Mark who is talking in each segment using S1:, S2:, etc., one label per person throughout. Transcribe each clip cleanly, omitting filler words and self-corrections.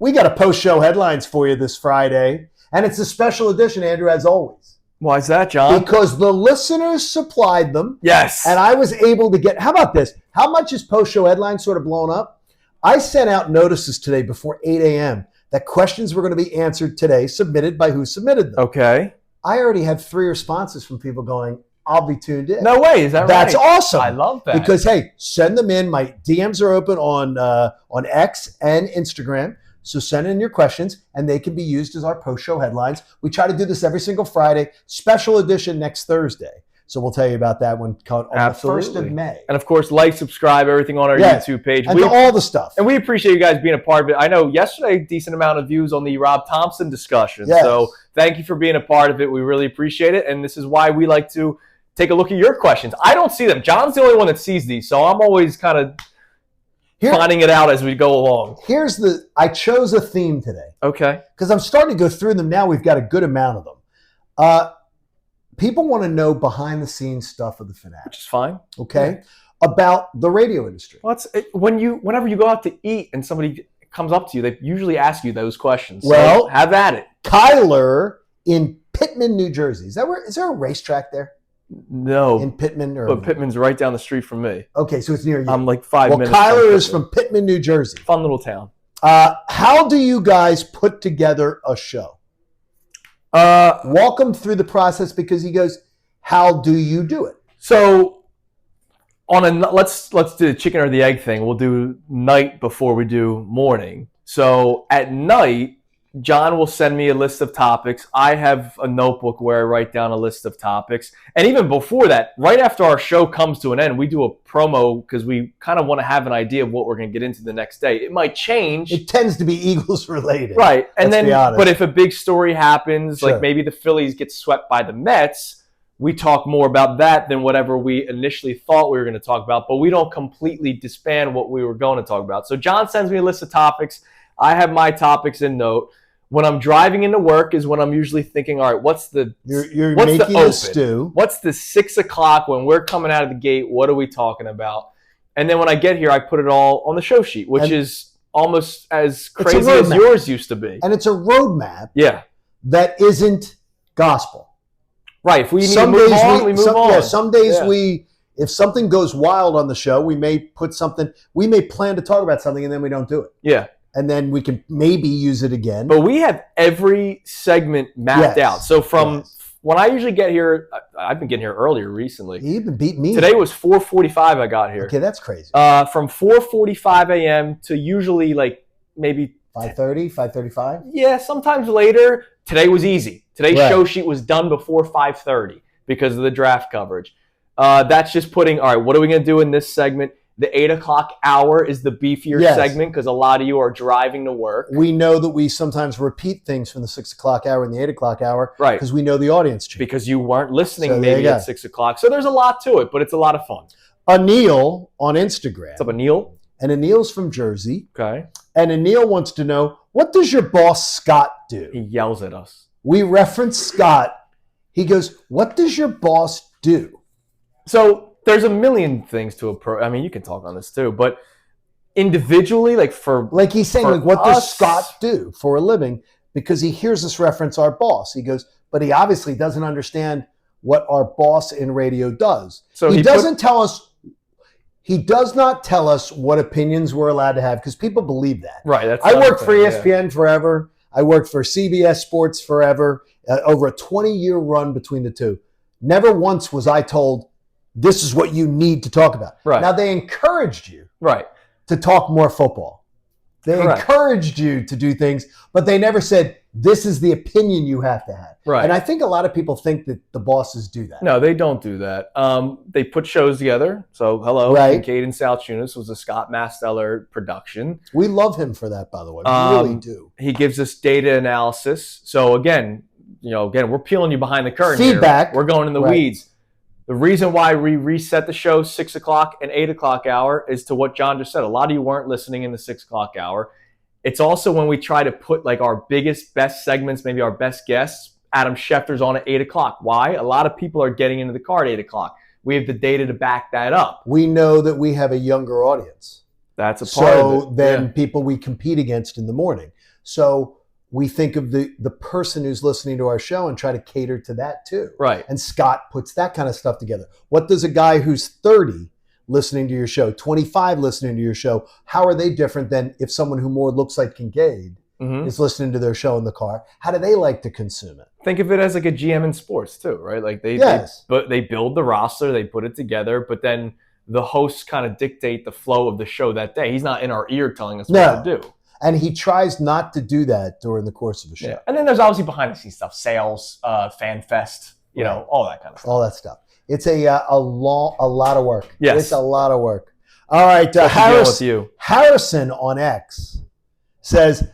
S1: We got a post-show headlines for you this Friday, and it's a special edition, Andrew, as always.
S2: Why is that, John?
S1: Because the listeners supplied them.
S2: Yes.
S1: And I was able to get, how about this? How much is post-show headlines sort of blown up? I sent out notices today before 8 a.m. that questions were going to be answered today, submitted by who submitted them.
S2: Okay.
S1: I already had 3 responses from people going, I'll be tuned in.
S2: No way. Is that right?
S1: That's awesome.
S2: I love that.
S1: Because, hey, send them in. My DMs are open on X and Instagram. So send in your questions, and they can be used as our post-show headlines. We try to do this every single Friday. Special edition next Thursday. So we'll tell you about that one on the 1st of May.
S2: And, of course, like, subscribe, everything on our YouTube page.
S1: And all the stuff.
S2: And we appreciate you guys being a part of it. I know yesterday, decent amount of views on the Rob Thompson discussion.
S1: Yes.
S2: So thank you for being a part of it. We really appreciate it. And this is why we like to take a look at your questions. I don't see them. John's the only one that sees these. So I'm always kind of finding it out as we go along.
S1: I chose a theme today.
S2: Okay.
S1: Because I'm starting to go through them now. We've got a good amount of them. People want to know behind-the-scenes stuff of the Fanatics.
S2: Which is fine.
S1: Okay? Yeah. About the radio industry.
S2: Well, whenever you go out to eat and somebody comes up to you, they usually ask you those questions.
S1: Well,
S2: so have at it.
S1: Kyler in Pittman, New Jersey. Is there a racetrack there?
S2: No.
S1: In Pittman?
S2: But Pittman's right down the street from me.
S1: Okay, so it's near you.
S2: I'm like 5 minutes.
S1: Well, Kyler is from Pittman, New Jersey.
S2: Fun little town.
S1: How do you guys put together a show? Walk him through the process, because he goes, how do you do it?
S2: So let's do the chicken or the egg thing. We'll do night before we do morning. So at night, John will send me a list of topics. I have a notebook where I write down a list of topics. And even before that, right after our show comes to an end, we do a promo because we kind of want to have an idea of what we're going to get into the next day. It might change.
S1: It tends to be Eagles related.
S2: Right. And but if a big story happens,
S1: sure,
S2: like maybe the Phillies get swept by the Mets, we talk more about that than whatever we initially thought we were going to talk about. But we don't completely disband what we were going to talk about. So John sends me a list of topics. I have my topics in note. When I'm driving into work is when I'm usually thinking, all right, what's
S1: you're making a stew.
S2: What's the 6 o'clock when we're coming out of the gate? What are we talking about? And then when I get here, I put it all on the show sheet, which is almost as crazy as yours used to be.
S1: And it's a roadmap.
S2: Yeah.
S1: That isn't gospel.
S2: Right. If we need to move on, we move on.
S1: Yeah, some days if something goes wild on the show, we may plan to talk about something and then we don't do it.
S2: Yeah.
S1: And then we can maybe use it again.
S2: But we have every segment mapped out. So from when I usually get here, I've been getting here earlier recently.
S1: You even beat me.
S2: Today was 4:45 I got here.
S1: Okay, that's crazy.
S2: From 4:45 a.m. to usually like maybe
S1: 5:30, 5:35?
S2: Yeah, sometimes later. Today was easy. Today's show sheet was done before 5:30 because of the draft coverage. That's just putting, all right, what are we going to do in this segment? The 8 o'clock hour is the beefier segment because a lot of you are driving to work.
S1: We know that we sometimes repeat things from the 6 o'clock hour and the 8 o'clock hour because we know the audience change.
S2: Because you weren't listening maybe at 6 o'clock. So there's a lot to it, but it's a lot of fun.
S1: Anil on Instagram.
S2: What's up, Anil?
S1: And Anil's from Jersey.
S2: Okay.
S1: And Anil wants to know, what does your boss Scott do?
S2: He yells at us.
S1: We reference Scott. He goes, what does your boss do?
S2: So there's a million things to I mean, you can talk on this too, but individually, like he's saying, like, what does Scott do for a living? Because he hears us reference our boss. He goes, but he obviously doesn't understand what our boss in radio does. So he doesn't tell us. He does not tell us what opinions we're allowed to have because people believe that. Right.
S1: I worked for ESPN forever. I worked for CBS Sports forever. Over a 20-year run between the two. Never once was I told, this is what you need to talk about.
S2: Right.
S1: Now, they encouraged you to talk more football. They encouraged you to do things, but they never said, this is the opinion you have to have.
S2: Right.
S1: And I think a lot of people think that the bosses do that.
S2: No, they don't do that. They put shows together. So, hello, Kincade and Salciunas was a Scott Masteller production.
S1: We love him for that, by the way. We really do.
S2: He gives us data analysis. So, again, we're peeling you behind the curtain
S1: Feedback.
S2: Here. We're going in the weeds. The reason why we reset the show 6 o'clock and 8 o'clock hour is to what John just said. A lot of you weren't listening in the 6 o'clock hour. It's also when we try to put like our biggest, best segments, maybe our best guests. Adam Schefter's on at 8 o'clock. Why? A lot of people are getting into the car at 8 o'clock. We have the data to back that up.
S1: We know that we have a younger audience.
S2: That's a part of it.
S1: Then people we compete against in the morning. So we think of the person who's listening to our show and try to cater to that too.
S2: Right.
S1: And Scott puts that kind of stuff together. What does a guy who's 30 listening to your show, 25 listening to your show, how are they different than if someone who more looks like Kincade is listening to their show in the car? How do they like to consume it?
S2: Think of it as like a GM in sports too, right? Like they build the roster, they put it together, but then the hosts kind of dictate the flow of the show that day. He's not in our ear telling us what to do.
S1: And he tries not to do that during the course of the show.
S2: Yeah. And then there's obviously behind the scenes stuff, sales, fan fest, you know, all that kind of stuff.
S1: All that stuff. It's a lot of work.
S2: Yes.
S1: It's a lot of work. All right. Harrison on X says,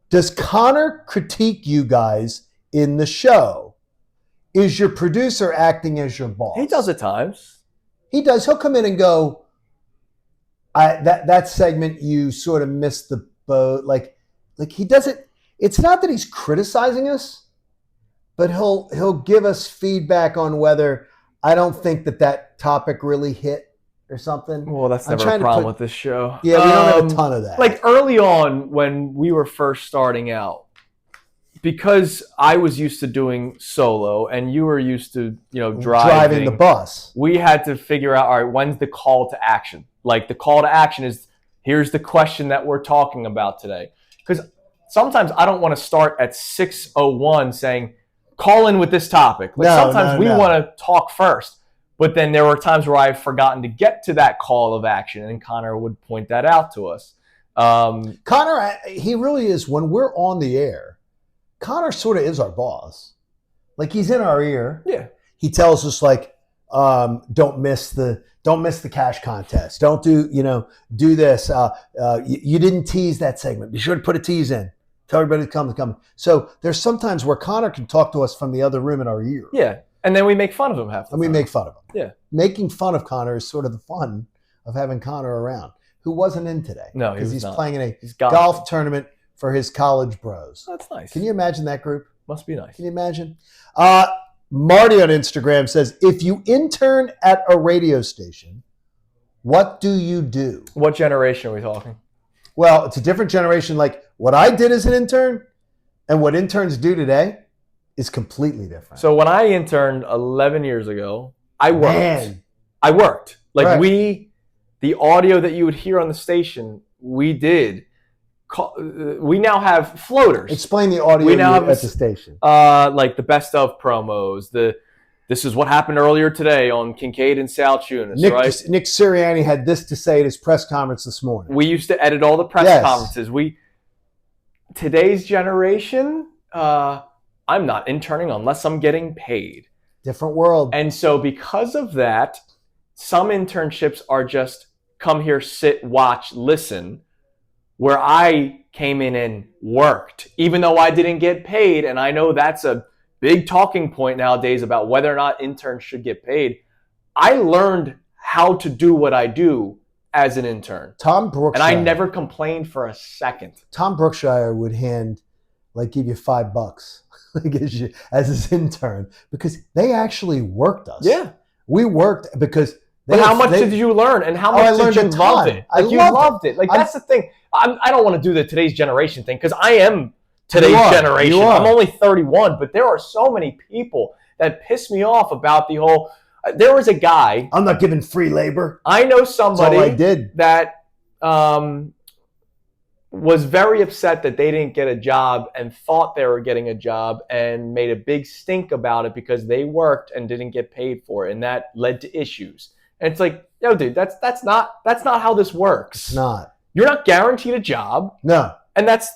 S1: does Connor critique you guys in the show? Is your producer acting as your boss?
S2: He does at times.
S1: He does. He'll come in and go, that segment you sort of missed the boat. Like he doesn't. It's not that he's criticizing us, but he'll give us feedback on whether I don't think that topic really hit or something.
S2: Well, that's never a problem with this show.
S1: Yeah, we don't have a ton of that.
S2: Like early on when we were first starting out, because I was used to doing solo and you were used to, driving
S1: the bus.
S2: We had to figure out, all right, when's the call to action? Like the call to action is, here's the question that we're talking about today. Because sometimes I don't want to start at 6:01 saying, call in with this topic. Like sometimes we want to talk first. But then there were times where I've forgotten to get to that call of action, and Connor would point that out to us.
S1: Connor, he really is, when we're on the air, Connor sort of is our boss. Like he's in our ear.
S2: Yeah.
S1: He tells us like, don't miss the cash contest. Don't do this. You didn't tease that segment. Be sure to put a tease in. Tell everybody to come. So there's sometimes where Connor can talk to us from the other room in our ear.
S2: Yeah. And then we make fun of him half the time.
S1: And we make fun of him.
S2: Yeah.
S1: Making fun of Connor is sort of the fun of having Connor around, who wasn't in today.
S2: No,
S1: because he's
S2: not.
S1: Playing in a golf tournament for his college bros.
S2: That's nice.
S1: Can you imagine that group?
S2: Must be nice.
S1: Can you imagine? Marty on Instagram says, if you intern at a radio station, what do you do?
S2: What generation are we talking?
S1: Well, it's a different generation. Like what I did as an intern and what interns do today is completely different.
S2: So when I interned 11 years ago, I worked.
S1: Man.
S2: I worked. Like
S1: right.
S2: The audio that you would hear on the station, we did. We now have floaters.
S1: Explain the audio at the station.
S2: Like the best of promos. This is what happened earlier today on Kincade and Salciunas, right?
S1: Nick Sirianni had this to say at his press conference this morning.
S2: We used to edit all the press conferences. Today's generation, I'm not interning unless I'm getting paid.
S1: Different world.
S2: And so because of that, some internships are just come here, sit, watch, listen, where I came in and worked, even though I didn't get paid. And I know that's a big talking point nowadays about whether or not interns should get paid. I learned how to do what I do as an intern.
S1: Tom Brookshire.
S2: And I never complained for a second.
S1: Tom Brookshire would give you $5 as his intern because they actually worked us.
S2: Yeah.
S1: We worked because
S2: but how much did you learn and how much did you love it? Like you loved it. Like that's the thing. I don't want to do the today's generation thing because I am today's generation. I'm only 31, but there are so many people that piss me off about the whole. There was a guy.
S1: I'm not giving free labor.
S2: I know somebody
S1: That's all I did.
S2: That was very upset that they didn't get a job and thought they were getting a job and made a big stink about it because they worked and didn't get paid for it, and that led to issues. And it's like, no, dude, that's not how this works.
S1: It's not.
S2: You're not guaranteed a job.
S1: No.
S2: And that's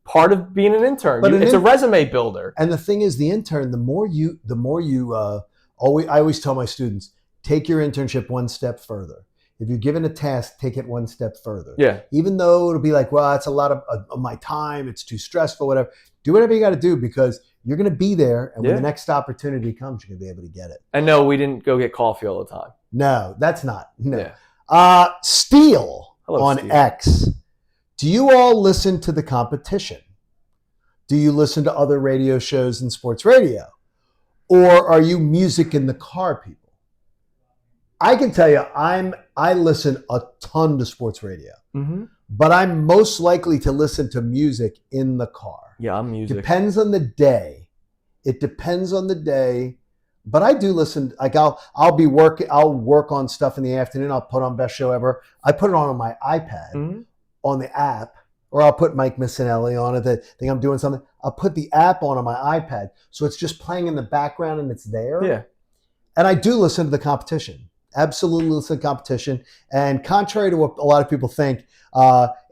S2: part of being an intern. But it's a resume builder.
S1: And the thing is, the intern, I always tell my students, take your internship one step further. If you're given a task, take it one step further.
S2: Yeah.
S1: Even though it'll be like, well, it's a lot of my time. It's too stressful, whatever. Do whatever you got to do because you're going to be there. And when the next opportunity comes, you're going to be able to get it.
S2: And no, we didn't go get coffee all the time.
S1: No, that's not. No.
S2: Yeah.
S1: Steele on
S2: Steve.
S1: X. Do you all listen to the competition? Do you listen to other radio shows and sports radio? Or are you music in the car people? I can tell you, I'm I listen a ton to sports radio,
S2: Mm-hmm.
S1: but I'm most likely to listen to music in the car.
S2: Yeah, I'm music.
S1: Depends on the day. It depends on the day. But I do listen. Like I'll be working. I'll work on stuff in the afternoon. I'll put on Best Show Ever. I put it on my iPad, on the app, or I'll put Mike Missinelli on it. That think I'm doing something. I'll put the app on my iPad, so it's just playing in the background and it's there.
S2: Yeah.
S1: And I do listen to the competition. Absolutely listen to competition. And contrary to what a lot of people think,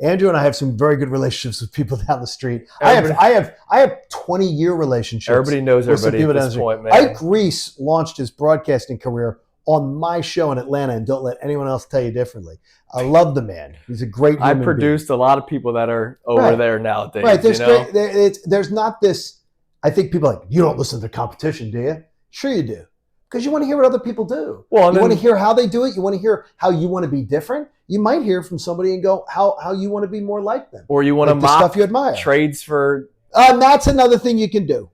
S1: Andrew and I have some very good relationships with people down the street. I have 20-year relationships.
S2: Everybody knows everybody at this point, man.
S1: Ike Reese launched his broadcasting career on my show in Atlanta, and don't let anyone else tell you differently. I love the man. He's a great human being.
S2: I produced a lot of people that are over there nowadays.
S1: Right. There's not this. I think people are like, you don't listen to competition, do you? Sure you do. Because you want to hear what other people do. Well, you want to hear how they do it. You want to hear how you want to be different. You might hear from somebody and go, how you want to be more like them.
S2: Or you want to mock
S1: stuff you admire.
S2: Trades for...
S1: that's another thing you can do.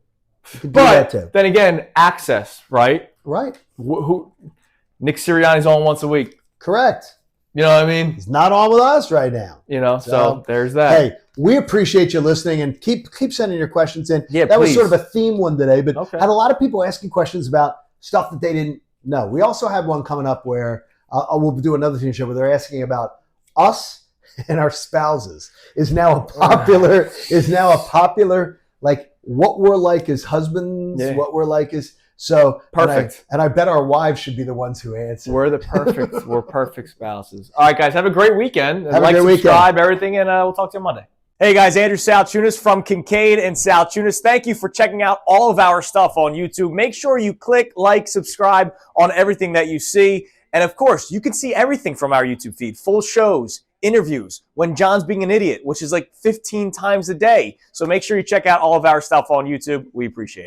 S1: You can do that too.
S2: Then again, access, right?
S1: Right.
S2: Nick Sirianni's on once a week.
S1: Correct.
S2: You know what I mean?
S1: He's not on with us right now.
S2: You know, so there's that.
S1: Hey, we appreciate you listening, and keep sending your questions in.
S2: Yeah,
S1: that
S2: please.
S1: was sort of a theme one today, but had a lot of people asking questions about stuff that they didn't know. We also have one coming up where we'll do another team show where they're asking about us and our spouses. Is now a popular like what we're like as husbands, what we're like as
S2: perfect.
S1: And I bet our wives should be the ones who answer.
S2: We're perfect spouses. All right, guys, have a great weekend.
S1: Have a great
S2: subscribe, everything, and we'll talk to you on Monday.
S3: Hey guys, Andrew Salciunas from Kincade and Salciunas. Thank you for checking out all of our stuff on YouTube. Make sure you click, like, subscribe on everything that you see. And of course, you can see everything from our YouTube feed. Full shows, interviews, When John's Being an Idiot, which is like 15 times a day. So make sure you check out all of our stuff on YouTube. We appreciate it.